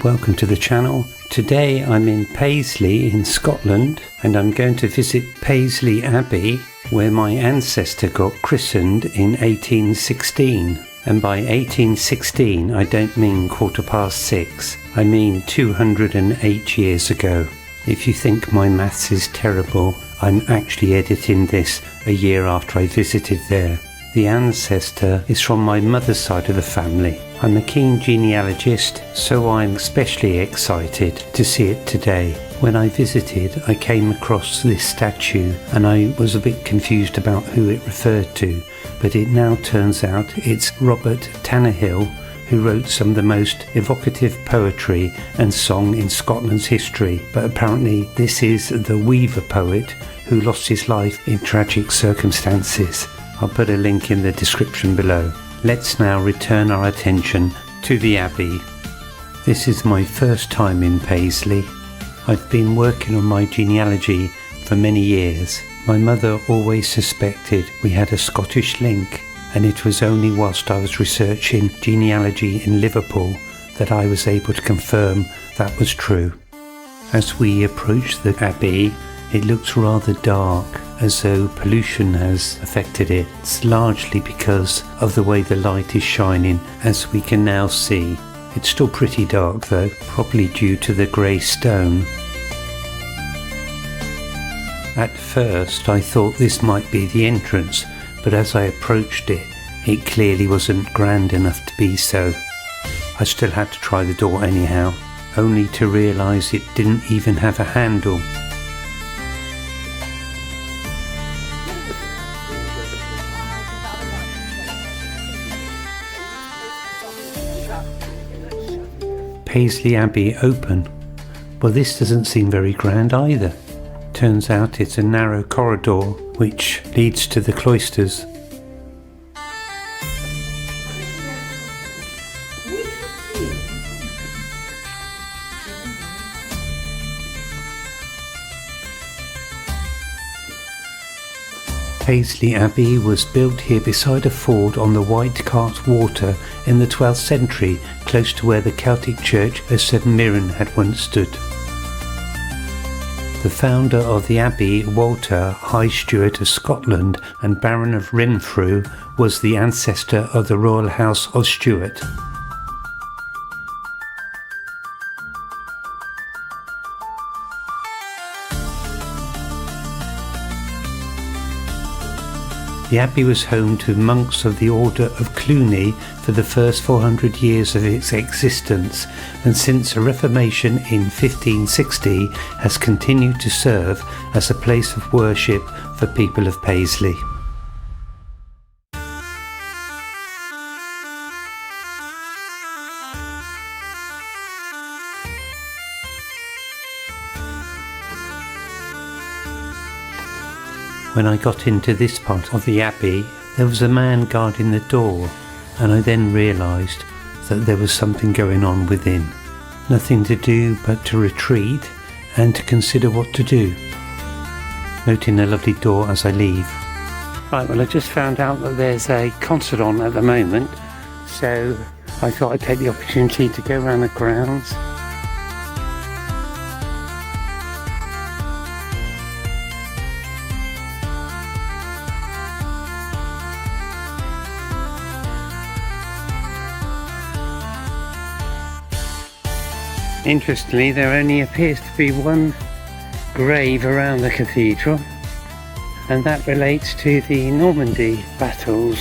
Welcome to the channel. Today I'm in Paisley in Scotland and I'm going to visit Paisley Abbey where my ancestor got christened in 1816. And by 1816 I don't mean 6:15, I mean 208 years ago. If you think my maths is terrible, I'm actually editing this a year after I visited there. The ancestor is from my mother's side of the family. I'm a keen genealogist, so I'm especially excited to see it today. When I visited, I came across this statue and I was a bit confused about who it referred to, but it now turns out it's Robert Tannahill, who wrote some of the most evocative poetry and song in Scotland's history. But apparently this is the Weaver poet who lost his life in tragic circumstances. I'll put a link in the description below. Let's now return our attention to the Abbey. This is my first time in Paisley. I've been working on my genealogy for many years. My mother always suspected we had a Scottish link, and it was only whilst I was researching genealogy in Liverpool that I was able to confirm that was true. As we approach the Abbey, it looks rather dark, as though pollution has affected it. It's largely because of the way the light is shining, as we can now see. It's still pretty dark though, probably due to the grey stone. At first I thought this might be the entrance, but as I approached it, it clearly wasn't grand enough to be so. I still had to try the door anyhow, only to realise it didn't even have a handle. Paisley Abbey open. Well, this doesn't seem very grand either. Turns out it's a narrow corridor which leads to the cloisters. Paisley Abbey was built here beside a ford on the White Cart Water in the 12th century, close to where the Celtic church of St Mirren had once stood. The founder of the Abbey, Walter, High Steward of Scotland and Baron of Renfrew, was the ancestor of the royal house of Stuart. The Abbey was home to monks of the Order of Cluny for the first 400 years of its existence, and since the Reformation in 1560 has continued to serve as a place of worship for people of Paisley. When I got into this part of the Abbey, there was a man guarding the door, and I then realised that there was something going on within. Nothing to do but to retreat and to consider what to do, noting the lovely door as I leave. Right, well I just found out that there's a concert on at the moment, so I thought I'd take the opportunity to go around the grounds. Interestingly, there only appears to be one grave around the cathedral, and that relates to the Normandy battles.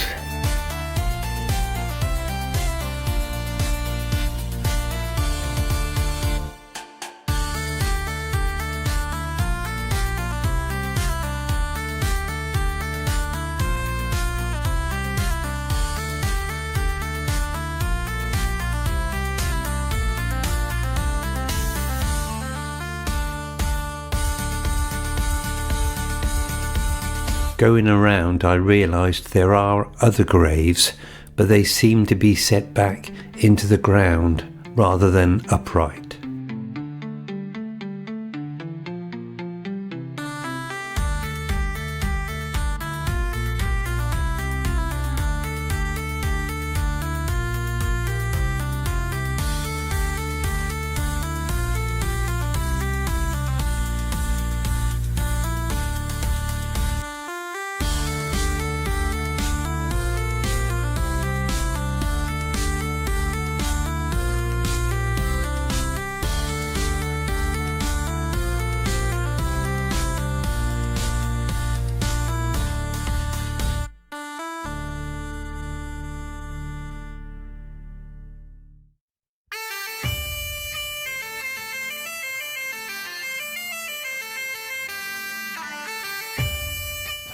Going around, I realised there are other graves, but they seem to be set back into the ground rather than upright.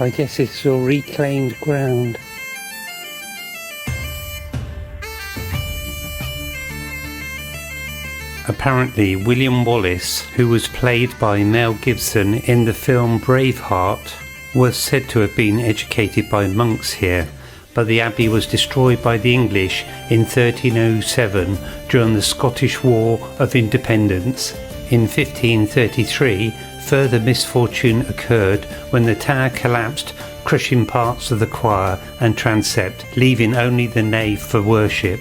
I guess it's all reclaimed ground. Apparently, William Wallace, who was played by Mel Gibson in the film Braveheart, was said to have been educated by monks here, but the abbey was destroyed by the English in 1307 during the Scottish War of Independence. In 1533, further misfortune occurred when the tower collapsed, crushing parts of the choir and transept, leaving only the nave for worship.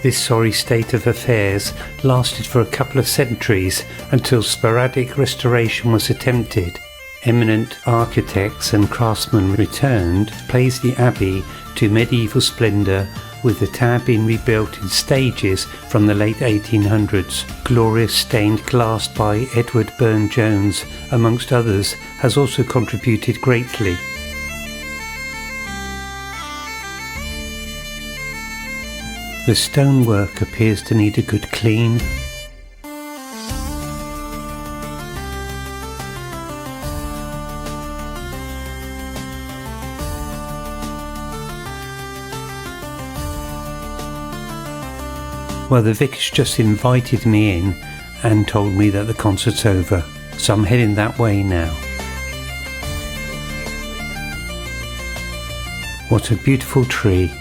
This sorry state of affairs lasted for a couple of centuries until sporadic restoration was attempted. Eminent architects and craftsmen returned Paisley Abbey to medieval splendour, with the tower being rebuilt in stages from the late 1800s. Glorious stained glass by Edward Burne-Jones, amongst others, has also contributed greatly. The stonework appears to need a good clean. Well, the vicar's just invited me in and told me that the concert's over, so I'm heading that way now. What a beautiful tree.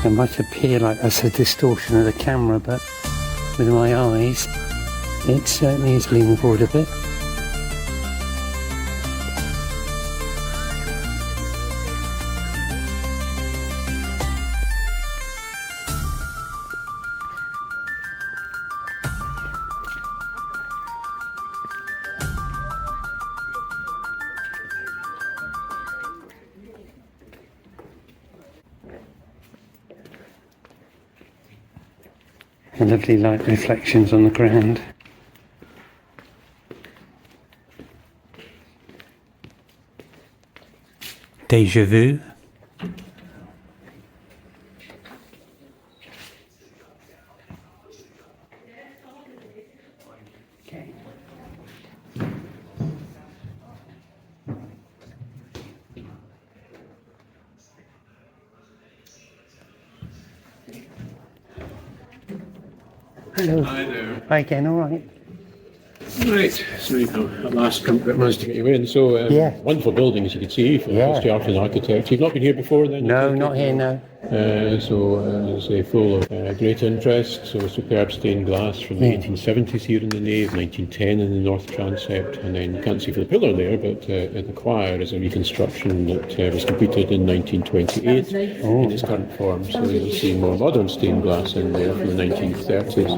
It might appear like that's a distortion of the camera, but with my eyes, it certainly is leaning forward a bit. And lovely light reflections on the ground. Déjà vu. Okay. Hello. Hi there. Hi again, all right. Right, so you know, at last managed to get you in. So, Yeah. wonderful building, as you can see, for Yeah. history, art and architect. You've not been here before then? No, not here, no. As I say, full of great interest. So superb stained glass from the 1870s here in the nave, 1910 in the north transept, and then you can't see for the pillar there, but the choir is a reconstruction that was completed in 1928 in its current form. So you'll see more modern stained glass in there from the 1930s,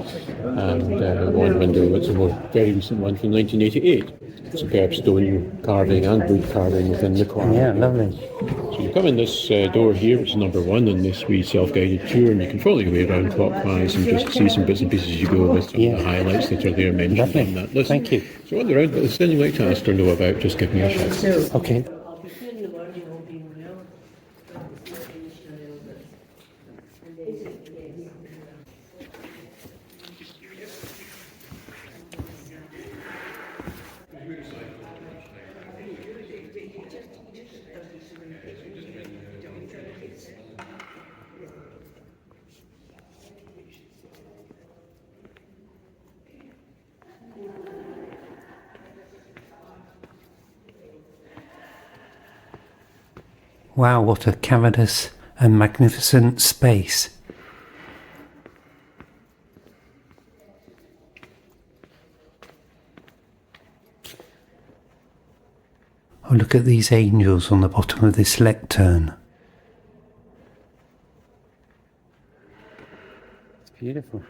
and one window that's a more very recent one from 1988. Superb stone carving and wood carving within the choir. Yeah, lovely. So you come in this door here, which is number one in this wee self-guided tour, and you can follow your way around clockwise and just see some bits and pieces as you go with some of the highlights that are there mentioned Lovely. on that list. Thank you. So on the round, but if there's anything you'd like to ask or know about, just give me a shout. Okay. Wow, what a cavernous and magnificent space. Oh, look at these angels on the bottom of this lectern. It's beautiful.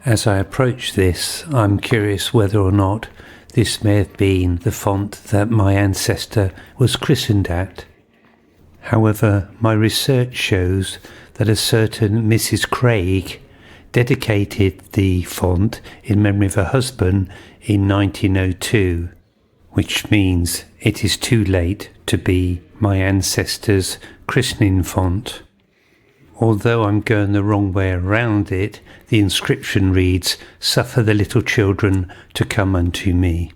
As I approach this, I'm curious whether or not this may have been the font that my ancestor was christened at. However, my research shows that a certain Mrs. Craig dedicated the font in memory of her husband in 1902, which means it is too late to be my ancestor's christening font. Although I'm going the wrong way around it, the inscription reads, "Suffer the little children to come unto me."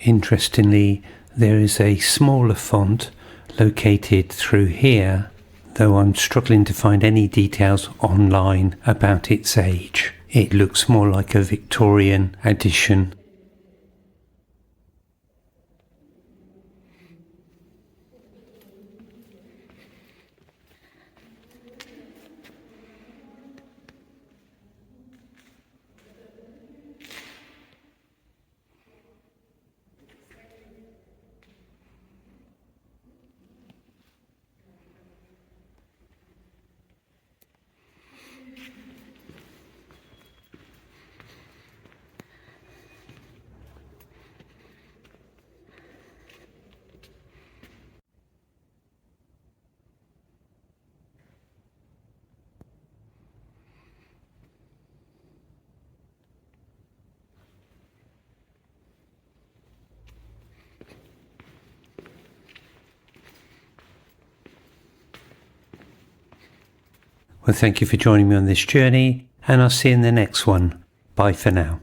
Interestingly, there is a smaller font located through here, though I'm struggling to find any details online about its age. It looks more like a Victorian addition. Well, thank you for joining me on this journey, and I'll see you in the next one. Bye for now.